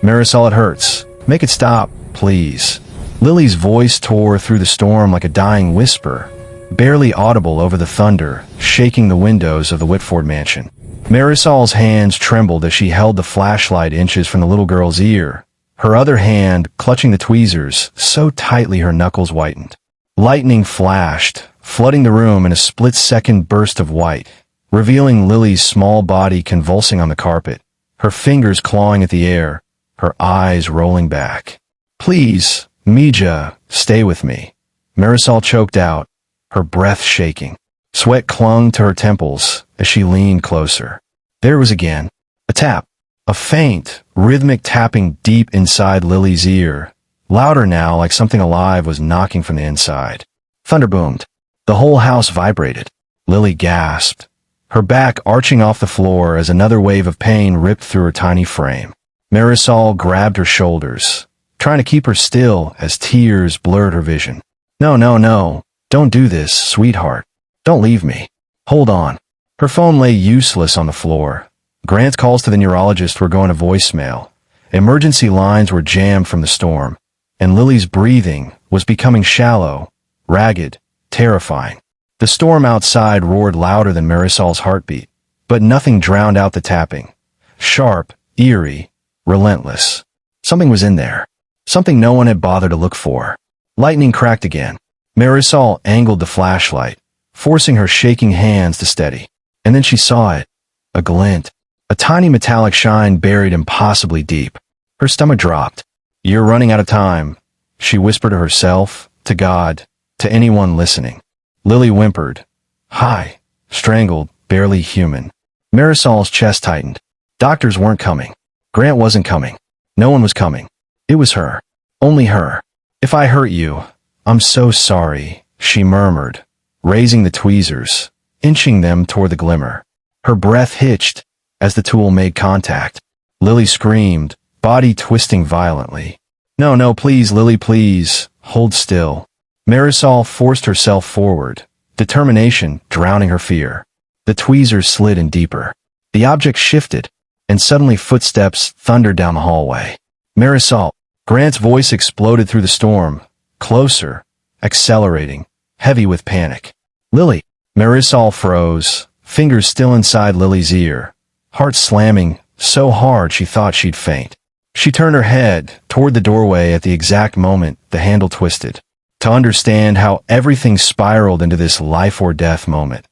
Marisol, it hurts. Make it stop, please. Lily's voice tore through the storm like a dying whisper, barely audible over the thunder, shaking the windows of the Whitford mansion. Marisol's hands trembled as she held the flashlight inches from the little girl's ear, her other hand clutching the tweezers so tightly her knuckles whitened. Lightning flashed, flooding the room in a split-second burst of white, revealing Lily's small body convulsing on the carpet, her fingers clawing at the air, her eyes rolling back. "Please, Mija, stay with me," Marisol choked out, her breath shaking. Sweat clung to her temples as she leaned closer. There it was again. A tap. A faint, rhythmic tapping deep inside Lily's ear, louder now like something alive was knocking from the inside. Thunder boomed. The whole house vibrated. Lily gasped, her back arching off the floor as another wave of pain ripped through her tiny frame. Marisol grabbed her shoulders, trying to keep her still as tears blurred her vision. "No, no, no. Don't do this, sweetheart. Don't leave me. Hold on." Her phone lay useless on the floor. Grant's calls to the neurologist were going to voicemail. Emergency lines were jammed from the storm, and Lily's breathing was becoming shallow, ragged, terrifying. The storm outside roared louder than Marisol's heartbeat, but nothing drowned out the tapping. Sharp, eerie, relentless. Something was in there. Something no one had bothered to look for. Lightning cracked again. Marisol angled the flashlight, forcing her shaking hands to steady. And then she saw it. A glint. A tiny metallic shine buried impossibly deep. Her stomach dropped. "You're running out of time," she whispered to herself, to God, to anyone listening. Lily whimpered. "Hi," strangled, barely human. Marisol's chest tightened. Doctors weren't coming. Grant wasn't coming. No one was coming. It was her. Only her. "If I hurt you, I'm so sorry," she murmured, raising the tweezers, inching them toward the glimmer. Her breath hitched as the tool made contact. Lily screamed, body twisting violently. "No, no, please, Lily, please, hold still." Marisol forced herself forward, determination drowning her fear. The tweezers slid in deeper. The object shifted, and suddenly footsteps thundered down the hallway. "Marisol!" Grant's voice exploded through the storm, closer, accelerating, heavy with panic. "Lily!" Marisol froze, fingers still inside Lily's ear, heart slamming so hard she thought she'd faint. She turned her head toward the doorway at the exact moment the handle twisted. To understand how everything spiraled into this life or death moment,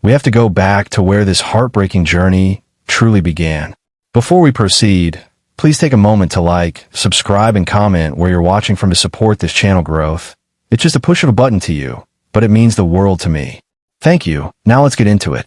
we have to go back to where this heartbreaking journey truly began. Before we proceed, please take a moment to like, subscribe, and comment where you're watching from to support this channel growth. It's just a push of a button to you, but it means the world to me. Thank you. Now let's get into it.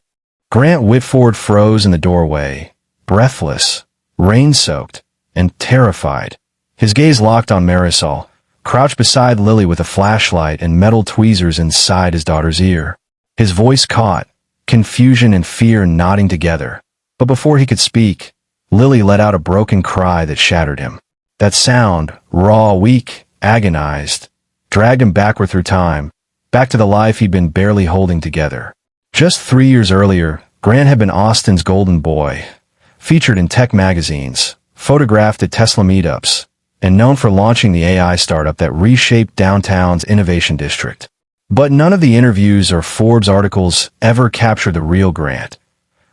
Grant Whitford froze in the doorway, breathless, rain-soaked, and terrified. His gaze locked on Marisol, crouched beside Lily with a flashlight and metal tweezers inside his daughter's ear. His voice caught, confusion and fear knotting together. But before he could speak, Lily let out a broken cry that shattered him. That sound, raw, weak, agonized, dragged him backward through time, back to the life he'd been barely holding together. Just 3 years earlier, Grant had been Austin's golden boy, featured in tech magazines, photographed at Tesla meetups, and known for launching the AI startup that reshaped downtown's innovation district. But none of the interviews or Forbes articles ever captured the real Grant.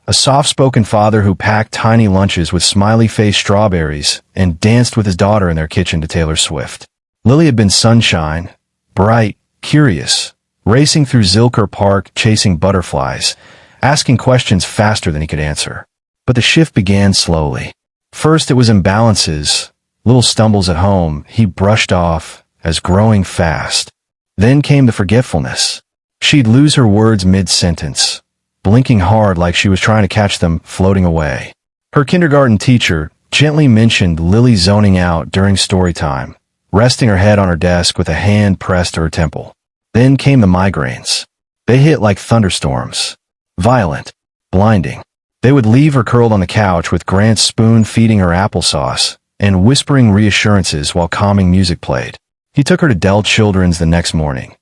A soft-spoken father who packed tiny lunches with smiley-faced strawberries and danced with his daughter in their kitchen to Taylor Swift. Lily had been sunshine, bright, curious, racing through Zilker Park chasing butterflies, asking questions faster than he could answer. But the shift began slowly. First it was imbalances, little stumbles at home he brushed off as growing fast. Then came the forgetfulness. She'd lose her words mid-sentence, blinking hard like she was trying to catch them floating away. Her kindergarten teacher gently mentioned Lily zoning out during story time, resting her head on her desk with a hand pressed to her temple. Then came the migraines. They hit like thunderstorms. Violent, blinding. They would leave her curled on the couch with Grant's spoon feeding her applesauce and whispering reassurances while calming music played. He took her to Dell Children's the next morning,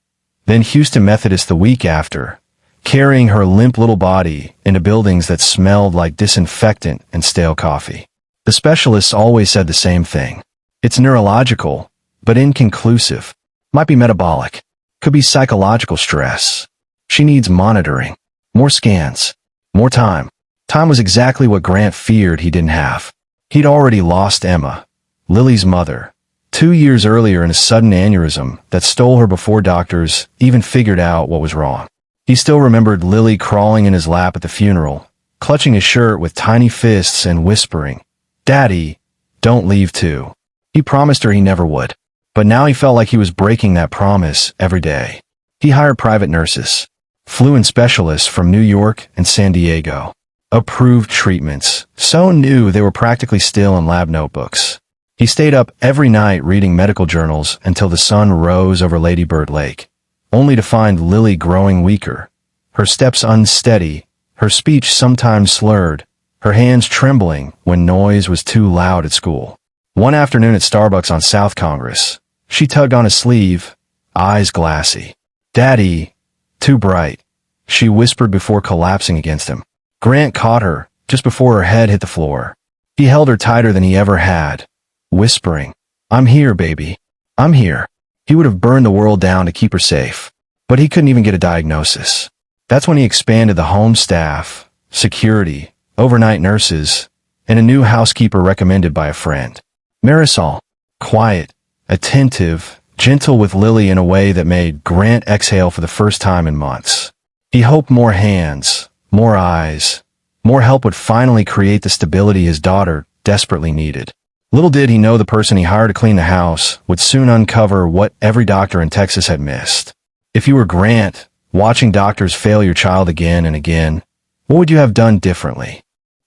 then Houston Methodist the week after, carrying her limp little body into buildings that smelled like disinfectant and stale coffee. The specialists always said the same thing. It's neurological, but inconclusive. Might be metabolic. Could be psychological stress. She needs monitoring. More scans. More time. Time was exactly what Grant feared he didn't have. He'd already lost Emma, Lily's mother, 2 years earlier in a sudden aneurysm that stole her before doctors even figured out what was wrong. He still remembered Lily crawling in his lap at the funeral, clutching his shirt with tiny fists and whispering, "Daddy, don't leave too." He promised her he never would. But now he felt like he was breaking that promise every day. He hired private nurses, flew in specialists from New York and San Diego. Approved treatments, so new they were practically still in lab notebooks. He stayed up every night reading medical journals until the sun rose over Lady Bird Lake, only to find Lily growing weaker, her steps unsteady, her speech sometimes slurred, her hands trembling when noise was too loud at school. One afternoon at Starbucks on South Congress, she tugged on his sleeve, eyes glassy. "Daddy, too bright," she whispered before collapsing against him. Grant caught her just before her head hit the floor. He held her tighter than he ever had, whispering, "I'm here, baby. I'm here." He would have burned the world down to keep her safe, but he couldn't even get a diagnosis. That's when he expanded the home staff, security, overnight nurses, and a new housekeeper recommended by a friend. Marisol, quiet, attentive, gentle with Lily in a way that made Grant exhale for the first time in months. He hoped more hands, more eyes, more help would finally create the stability his daughter desperately needed. Little did he know the person he hired to clean the house would soon uncover what every doctor in Texas had missed. If you were Grant, watching doctors fail your child again and again, what would you have done differently?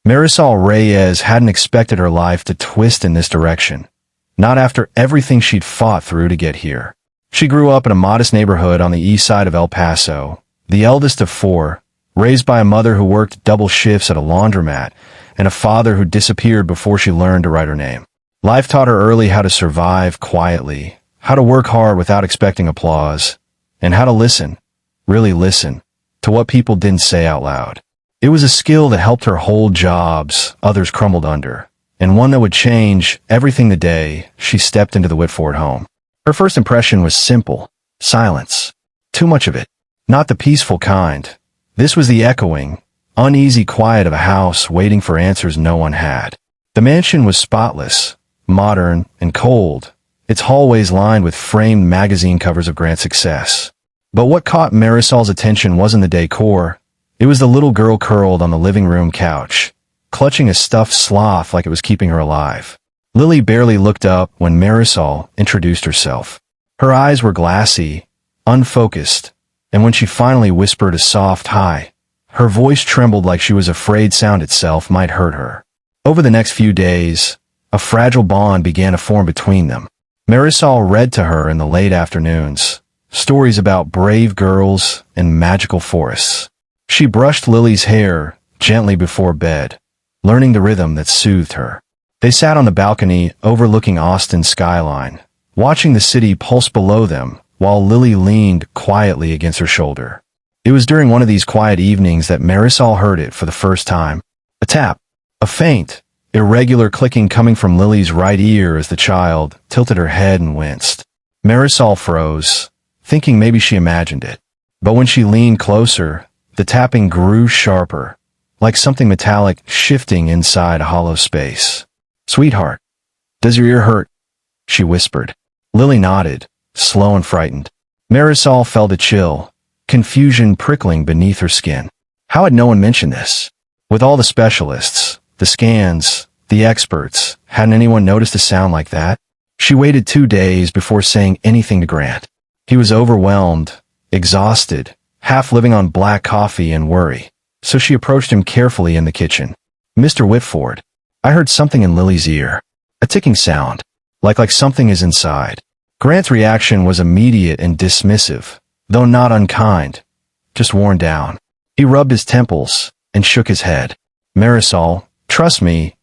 Marisol Reyes hadn't expected her life to twist in this direction, not after everything she'd fought through to get here. She grew up in a modest neighborhood on the east side of El Paso, the eldest of 4, raised by a mother who worked double shifts at a laundromat and a father who disappeared before she learned to write her name. Life taught her early how to survive quietly, how to work hard without expecting applause, and how to listen, really listen, to what people didn't say out loud. It was a skill that helped her hold jobs others crumbled under, and one that would change everything the day she stepped into the Whitford home. Her first impression was simple: silence. Too much of it. Not the peaceful kind. This was the echoing, uneasy quiet of a house waiting for answers no one had. The mansion was spotless, modern, and cold, its hallways lined with framed magazine covers of Grant's success. But what caught Marisol's attention wasn't the decor. It was the little girl curled on the living room couch, clutching a stuffed sloth like it was keeping her alive. Lily barely looked up when Marisol introduced herself. Her eyes were glassy, unfocused, and when she finally whispered a soft hi, her voice trembled like she was afraid sound itself might hurt her. Over the next few days, a fragile bond began to form between them. Marisol read to her in the late afternoons, stories about brave girls and magical forests. She brushed Lily's hair gently before bed, learning the rhythm that soothed her. They sat on the balcony overlooking Austin's skyline, watching the city pulse below them while Lily leaned quietly against her shoulder. It was during one of these quiet evenings that Marisol heard it for the first time. A tap, a faint, irregular clicking coming from Lily's right ear as the child tilted her head and winced. Marisol froze, thinking maybe she imagined it. But when she leaned closer, the tapping grew sharper, like something metallic shifting inside a hollow space. "Sweetheart, does your ear hurt?" she whispered. Lily nodded, slow and frightened. Marisol felt a chill, confusion prickling beneath her skin. How had no one mentioned this? With all the specialists, the scans, the experts, hadn't anyone noticed a sound like that? She waited 2 days before saying anything to Grant. He was overwhelmed, exhausted, half living on black coffee and worry, so she approached him carefully in the kitchen. "Mr. Whitford, I heard something in Lily's ear. A ticking sound, like something is inside." Grant's reaction was immediate and dismissive, though not unkind, just worn down. He rubbed his temples and shook his head. "Marisol, trust me,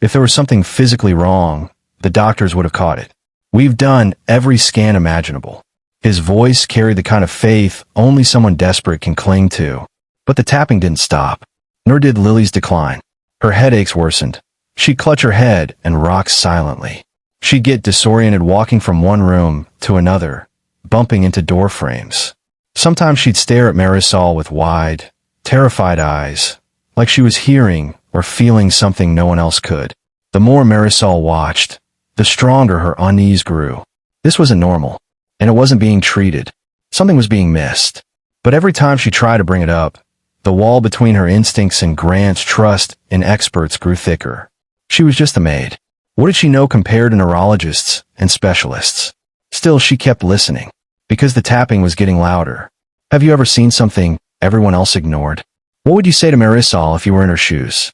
if there was something physically wrong, the doctors would have caught it. We've done every scan imaginable." His voice carried the kind of faith only someone desperate can cling to. But the tapping didn't stop, nor did Lily's decline. Her headaches worsened, She'd clutch her head and rock silently. She'd get disoriented walking from one room to another, bumping into door frames. Sometimes she'd stare at Marisol with wide, terrified eyes, like she was hearing or feeling something no one else could. The more Marisol watched, the stronger her unease grew. This wasn't normal, and it wasn't being treated. Something was being missed. But every time she tried to bring it up, the wall between her instincts and Grant's trust in experts grew thicker. She was just a maid. What did she know compared to neurologists and specialists? Still, she kept listening, because the tapping was getting louder. Have you ever seen something everyone else ignored? What would you say to Marisol if you were in her shoes?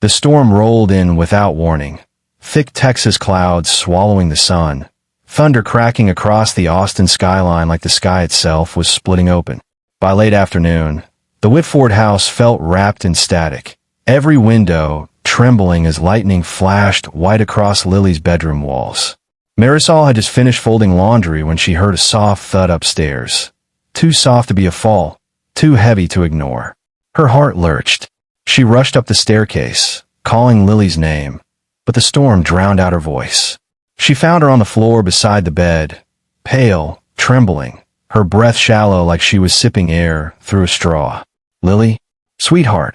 The storm rolled in without warning, thick Texas clouds swallowing the sun, thunder cracking across the Austin skyline like the sky itself was splitting open. By late afternoon, the Whitford house felt wrapped in static, every window trembling as lightning flashed white across Lily's bedroom walls. Marisol had just finished folding laundry when she heard a soft thud upstairs. Too soft to be a fall, too heavy to ignore. Her heart lurched. She rushed up the staircase, calling Lily's name, but the storm drowned out her voice. She found her on the floor beside the bed, pale, trembling, her breath shallow like she was sipping air through a straw. Lily? Sweetheart.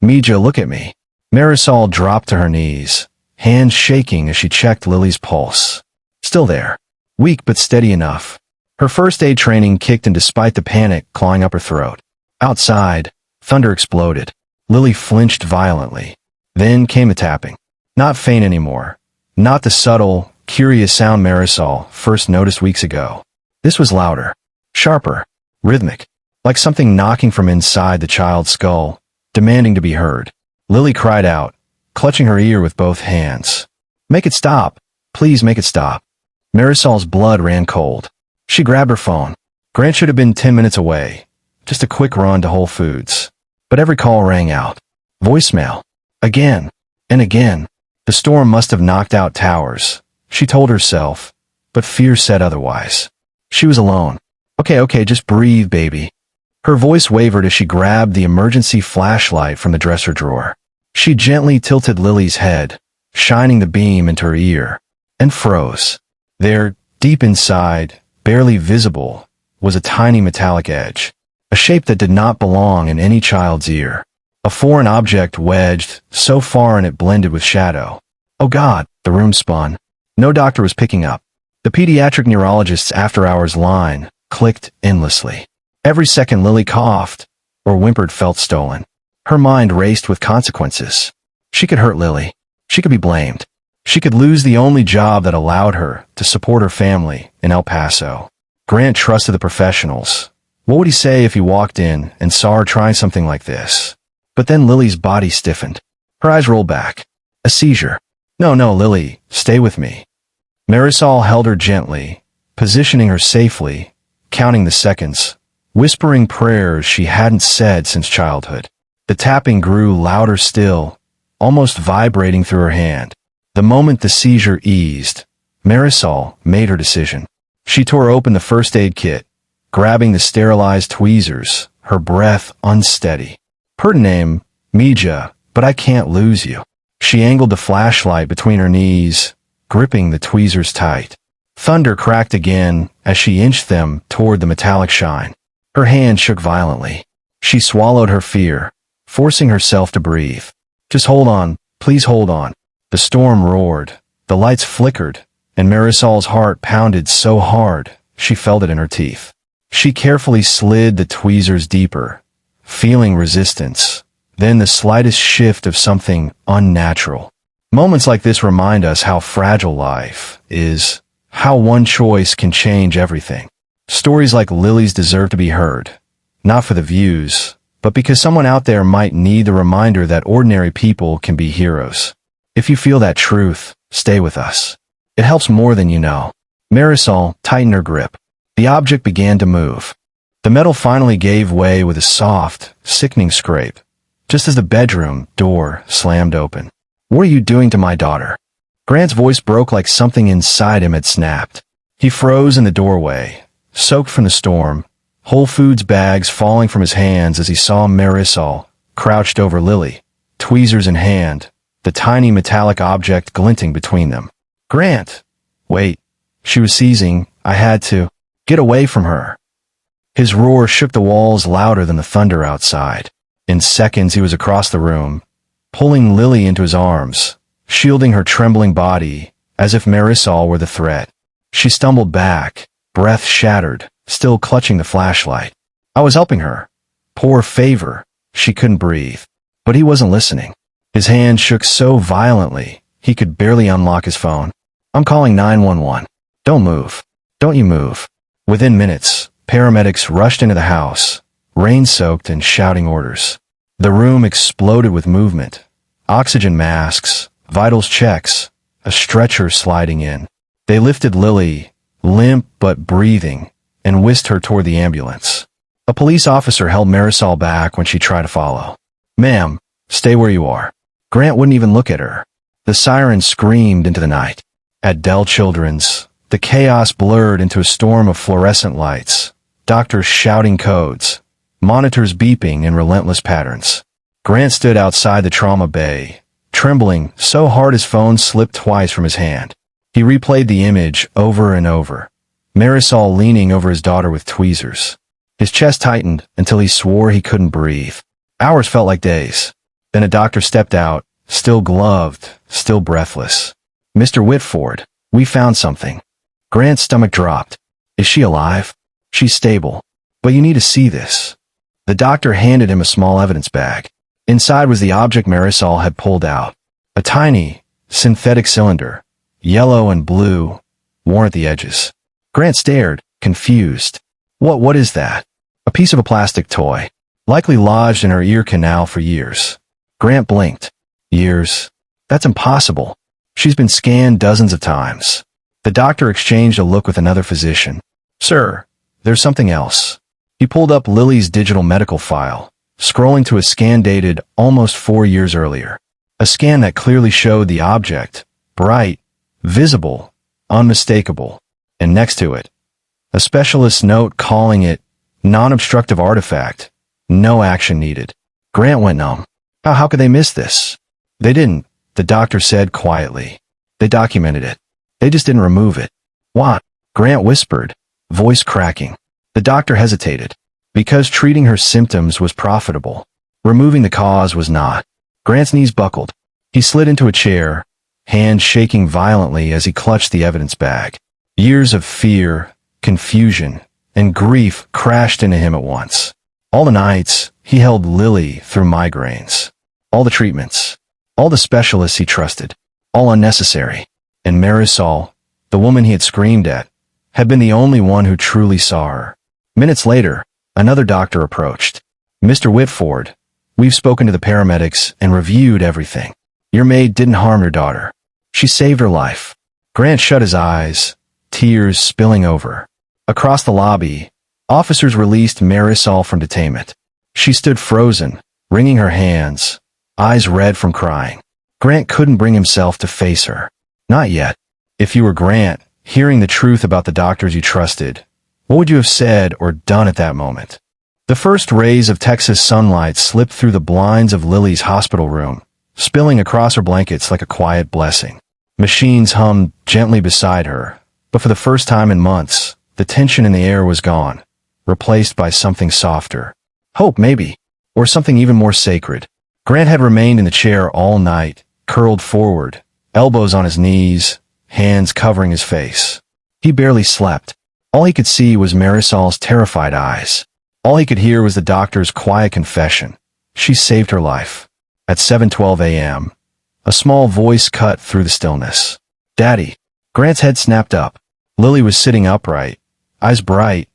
Mija, look at me. Marisol dropped to her knees, hands shaking as she checked Lily's pulse. Still there. Weak but steady enough. Her first aid training kicked in despite the panic clawing up her throat. Outside, thunder exploded. Lily flinched violently. Then came the tapping. Not faint anymore. Not the subtle, curious sound Marisol first noticed weeks ago. This was louder, sharper, rhythmic, like something knocking from inside the child's skull, demanding to be heard. Lily cried out, clutching her ear with both hands. Make it stop. Please make it stop. Marisol's blood ran cold. She grabbed her phone. Grant should have been 10 minutes away. Just a quick run to Whole Foods. But every call rang out. Voicemail. Again. And again. The storm must have knocked out towers, she told herself, but fear said otherwise. She was alone. Okay, just breathe, baby. Her voice wavered as she grabbed the emergency flashlight from the dresser drawer. She gently tilted Lily's head, shining the beam into her ear, and froze. There, deep inside, barely visible, was a tiny metallic edge, a shape that did not belong in any child's ear. A foreign object wedged so far in it blended with shadow. Oh God, the room spun. No doctor was picking up. The pediatric neurologist's after-hours line clicked endlessly. Every second Lily coughed or whimpered felt stolen. Her mind raced with consequences. She could hurt Lily. She could be blamed. She could lose the only job that allowed her to support her family in El Paso. Grant trusted the professionals. What would he say if he walked in and saw her trying something like this? But then Lily's body stiffened. Her eyes rolled back. A seizure. No, Lily, stay with me. Marisol held her gently, positioning her safely, counting the seconds, whispering prayers she hadn't said since childhood. The tapping grew louder still, almost vibrating through her hand. The moment the seizure eased, Marisol made her decision. She tore open the first aid kit, grabbing the sterilized tweezers, her breath unsteady. Her name, Mija, but I can't lose you. She angled the flashlight between her knees, gripping the tweezers tight. Thunder cracked again as she inched them toward the metallic shine. Her hand shook violently. She swallowed her fear, forcing herself to breathe. Just hold on, please hold on. The storm roared, the lights flickered, and Marisol's heart pounded so hard she felt it in her teeth. She carefully slid the tweezers deeper, feeling resistance, then the slightest shift of something unnatural. Moments like this remind us how fragile life is, how one choice can change everything. Stories like Lily's deserve to be heard, not for the views, but because someone out there might need the reminder that ordinary people can be heroes. If you feel that truth, stay with us. It helps more than you know. Marisol tightened her grip. The object began to move. The metal finally gave way with a soft, sickening scrape, just as the bedroom door slammed open. What are you doing to my daughter? Grant's voice broke like something inside him had snapped. He froze in the doorway, soaked from the storm, Whole Foods bags falling from his hands as he saw Marisol, crouched over Lily, tweezers in hand, the tiny metallic object glinting between them. Grant! Wait. She was seizing. I had to get away from her. His roar shook the walls louder than the thunder outside. In seconds, he was across the room, pulling Lily into his arms, shielding her trembling body, as if Marisol were the threat. She stumbled back, breath shattered, still clutching the flashlight. I was helping her. Poor favor. She couldn't breathe. But he wasn't listening. His hand shook so violently, he could barely unlock his phone. I'm calling 911. Don't move. Don't you move. Within minutes, paramedics rushed into the house, rain-soaked and shouting orders. The room exploded with movement. Oxygen masks, vitals checks, a stretcher sliding in. They lifted Lily, limp but breathing, and whisked her toward the ambulance. A police officer held Marisol back when she tried to follow. Ma'am, stay where you are. Grant wouldn't even look at her. The siren screamed into the night. At Dell Children's, the chaos blurred into a storm of fluorescent lights, doctors shouting codes, monitors beeping in relentless patterns. Grant stood outside the trauma bay, trembling so hard his phone slipped twice from his hand. He replayed the image over and over. Marisol leaning over his daughter with tweezers. His chest tightened until he swore he couldn't breathe. Hours felt like days. Then a doctor stepped out, still gloved, still breathless. Mr. Whitford, we found something. Grant's stomach dropped. Is she alive? She's stable. But you need to see this. The doctor handed him a small evidence bag. Inside was the object Marisol had pulled out. A tiny, synthetic cylinder, yellow and blue, worn at the edges. Grant stared, confused. What is that? A piece of a plastic toy, likely lodged in her ear canal for years. Grant blinked. Years? That's impossible. She's been scanned dozens of times. The doctor exchanged a look with another physician. Sir, there's something else. He pulled up Lily's digital medical file, scrolling to a scan dated almost 4 years earlier. A scan that clearly showed the object, bright, visible, unmistakable, and next to it, a specialist note calling it non-obstructive artifact, no action needed. Grant went numb. How could they miss this? They didn't, the doctor said quietly. They documented it. They just didn't remove it. What? Grant whispered, voice cracking. The doctor hesitated. Because treating her symptoms was profitable. Removing the cause was not. Grant's knees buckled. He slid into a chair, hands shaking violently as he clutched the evidence bag. Years of fear, confusion, and grief crashed into him at once. All the nights, he held Lily through migraines. All the treatments. All the specialists he trusted. All unnecessary. And Marisol, the woman he had screamed at, had been the only one who truly saw her. Minutes later, another doctor approached. Mr. Whitford, we've spoken to the paramedics and reviewed everything. Your maid didn't harm your daughter. She saved her life. Grant shut his eyes, tears spilling over. Across the lobby, officers released Marisol from detainment. She stood frozen, wringing her hands, eyes red from crying. Grant couldn't bring himself to face her. Not yet. If you were Grant, hearing the truth about the doctors you trusted, what would you have said or done at that moment? The first rays of Texas sunlight slipped through the blinds of Lily's hospital room, spilling across her blankets like a quiet blessing. Machines hummed gently beside her, but for the first time in months, the tension in the air was gone, replaced by something softer. Hope, maybe, or something even more sacred. Grant had remained in the chair all night, curled forward, elbows on his knees, hands covering his face. He barely slept. All he could see was Marisol's terrified eyes. All he could hear was the doctor's quiet confession. She saved her life. At 7:12 a.m., a small voice cut through the stillness. Daddy. Grant's head snapped up. Lily was sitting upright, eyes bright,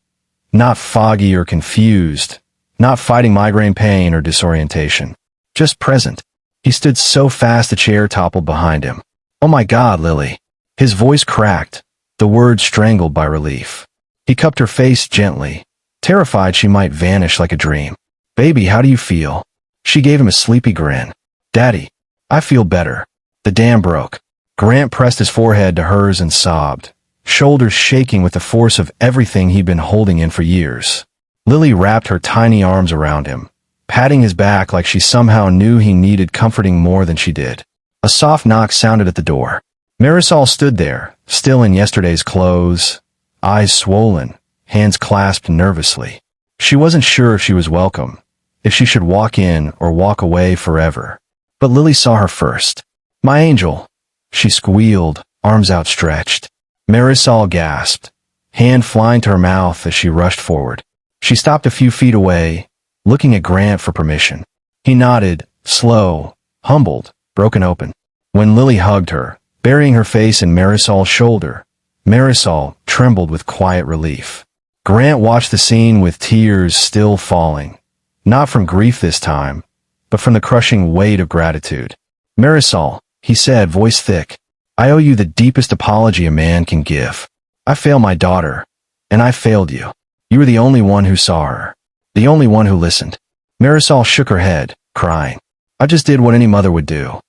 not foggy or confused, not fighting migraine pain or disorientation, just present. He stood so fast the chair toppled behind him. Oh my God, Lily. His voice cracked, the words strangled by relief. He cupped her face gently, terrified she might vanish like a dream. Baby, how do you feel? She gave him a sleepy grin. Daddy, I feel better. The dam broke. Grant pressed his forehead to hers and sobbed, shoulders shaking with the force of everything he'd been holding in for years. Lily wrapped her tiny arms around him, patting his back like she somehow knew he needed comforting more than she did. A A soft knock sounded at the door. Marisol stood there, still in yesterday's clothes, eyes swollen, hands clasped nervously. She wasn't sure if she was welcome, if she should walk in or walk away forever. But Lily saw her first. "My angel," she squealed, arms outstretched. Marisol gasped, hand flying to her mouth as she rushed forward. She stopped a few feet away, looking at Grant for permission. He nodded, slow, humbled, broken open. When Lily hugged her, burying her face in Marisol's shoulder, Marisol trembled with quiet relief. Grant watched the scene with tears still falling, not from grief this time, but from the crushing weight of gratitude. "Marisol," he said, voice thick, "I owe you the deepest apology a man can give. I failed my daughter, and I failed you. You were the only one who saw her, the only one who listened." Marisol shook her head, crying. "I just did what any mother would do."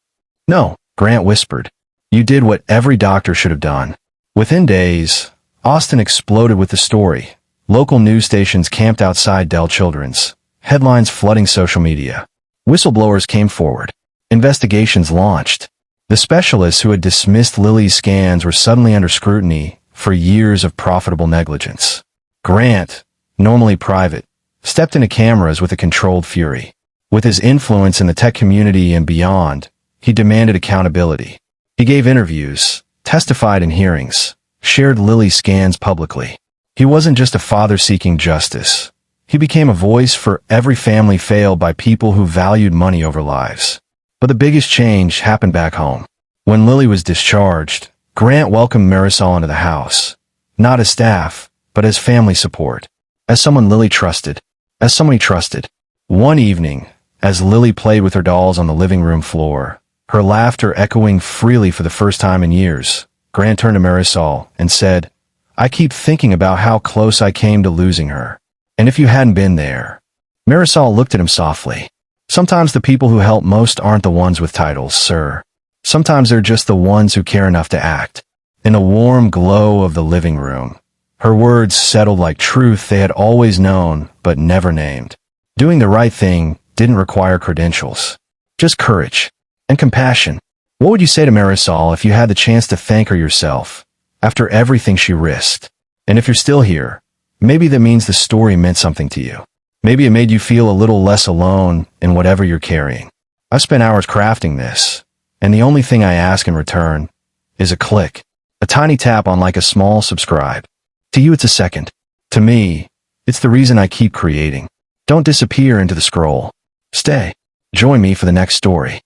"No," Grant whispered. "You did what every doctor should have done." Within days, Austin exploded with the story. Local news stations camped outside Dell Children's, headlines flooding social media. Whistleblowers came forward. Investigations launched. The specialists who had dismissed Lily's scans were suddenly under scrutiny for years of profitable negligence. Grant, normally private, stepped into cameras with a controlled fury. With his influence in the tech community and beyond, he demanded accountability. He gave interviews, testified in hearings, shared Lily's scans publicly. He wasn't just a father seeking justice. He became a voice for every family failed by people who valued money over lives. But the biggest change happened back home. When Lily was discharged, Grant welcomed Marisol into the house, not as staff, but as family support, as someone Lily trusted, as someone he trusted. One evening, as Lily played with her dolls on the living room floor, her laughter echoing freely for the first time in years, Grant turned to Marisol and said, "I keep thinking about how close I came to losing her. And if you hadn't been there." Marisol looked at him softly. "Sometimes the people who help most aren't the ones with titles, sir. Sometimes they're just the ones who care enough to act." In the warm glow of the living room, her words settled like truth they had always known but never named. Doing the right thing didn't require credentials, just courage and compassion. What would you say to Marisol if you had the chance to thank her yourself, after everything she risked? And if you're still here, maybe that means the story meant something to you. Maybe it made you feel a little less alone in whatever you're carrying. I've spent hours crafting this, and the only thing I ask in return is a click, a tiny tap on like a small subscribe. To you, it's a second. To me, it's the reason I keep creating. Don't disappear into the scroll. Stay. Join me for the next story.